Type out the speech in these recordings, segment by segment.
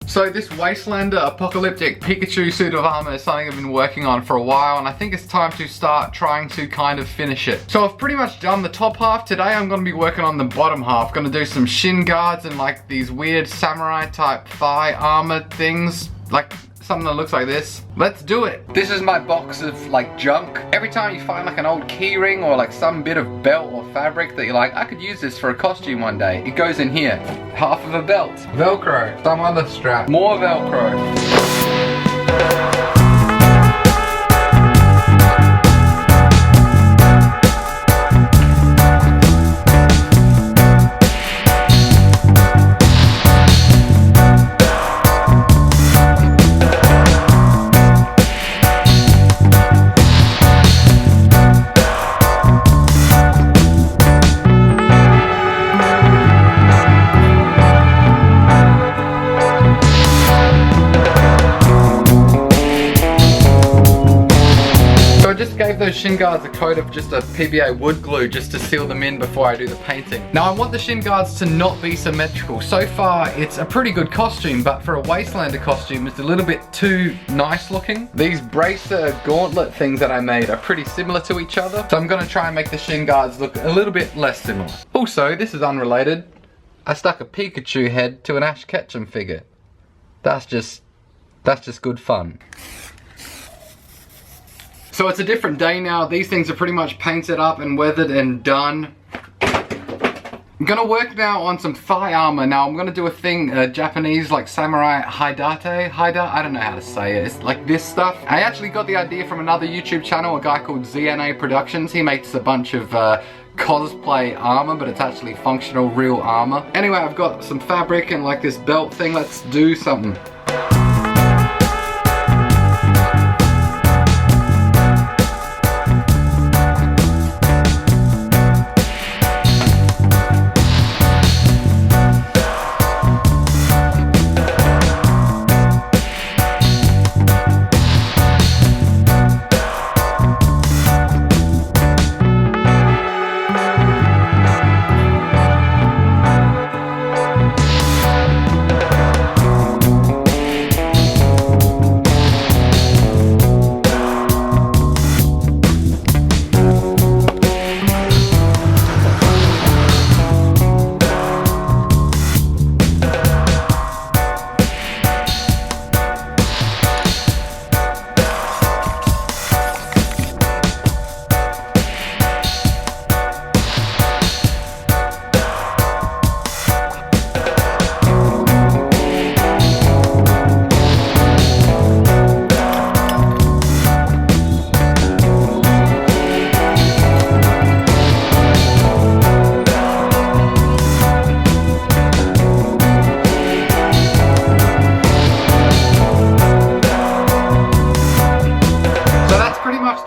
So this Wastelander Apocalyptic Pikachu suit of armor is something I've been working on for a while, and I think it's time to start trying to kind of finish it. So I've pretty much done the top half. Today I'm going to be working on the bottom half. Going to do some Shinguards and like these weird samurai type thigh armor things, like something that looks like this. Let's do it. This is my box of like junk. Every time you find like an old keyring or like some bit of belt or fabric that you're like, I could use this for a costume one day, it goes in here. Half of a belt, Velcro, some other strap, more Velcro. Gave those shin guards a coat of just a PVA wood glue just to seal them in before I do the painting. Now I want the shin guards to not be symmetrical. So far it's a pretty good costume, but for a Wastelander costume it's a little bit too nice looking. These bracer gauntlet things that I made are pretty similar to each other, so I'm going to try and make the shin guards look a little bit less similar. Also, this is unrelated, I stuck a Pikachu head to an Ash Ketchum figure. That's just good fun. So it's a different day now. These things are pretty much painted up and weathered and done. I'm gonna work now on some thigh armor. Now I'm gonna do a thing, Japanese like Samurai Haidate, I don't know how to say it. It's like this stuff. I actually got the idea from another YouTube channel, a guy called ZNA Productions. He makes a bunch of cosplay armor, but it's actually functional real armor. Anyway, I've got some fabric and like this belt thing. Let's do something.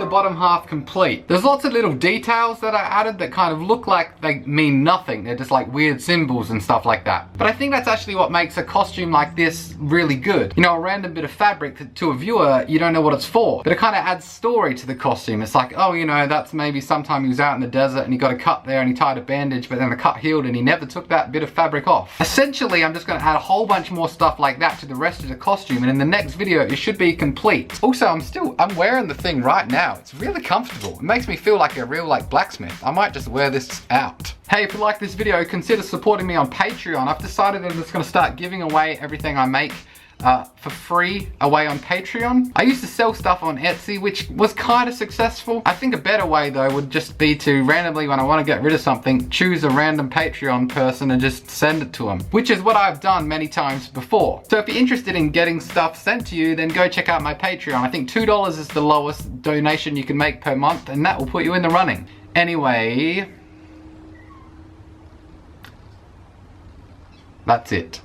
Bottom half complete. There's lots of little details that I added that kind of look like they mean nothing. They're just like weird symbols and stuff like that. But I think that's actually what makes a costume like this really good. You know, a random bit of fabric to a viewer, you don't know what it's for, but it kind of adds story to the costume. It's like, oh, you know, that's maybe sometime he was out in the desert and he got a cut there and he tied a bandage, but then the cut healed and he never took that bit of fabric off. Essentially, I'm just going to add a whole bunch more stuff like that to the rest of the costume, and in the next video it should be complete. Also, I'm wearing the thing right now. It's really comfortable. It makes me feel like a real like blacksmith. I might just wear this out. Hey, if you like this video, consider supporting me on Patreon. I've decided that I'm just going to start giving away everything I make for free away on Patreon. I used to sell stuff on Etsy, which was kind of successful. I think a better way though would just be to randomly, when I want to get rid of something, choose a random Patreon person and just send it to them, which is what I've done many times before. So if you're interested in getting stuff sent to you, then go check out my Patreon. I think $2 is the lowest donation you can make per month, and that will put you in the running. Anyway, that's it.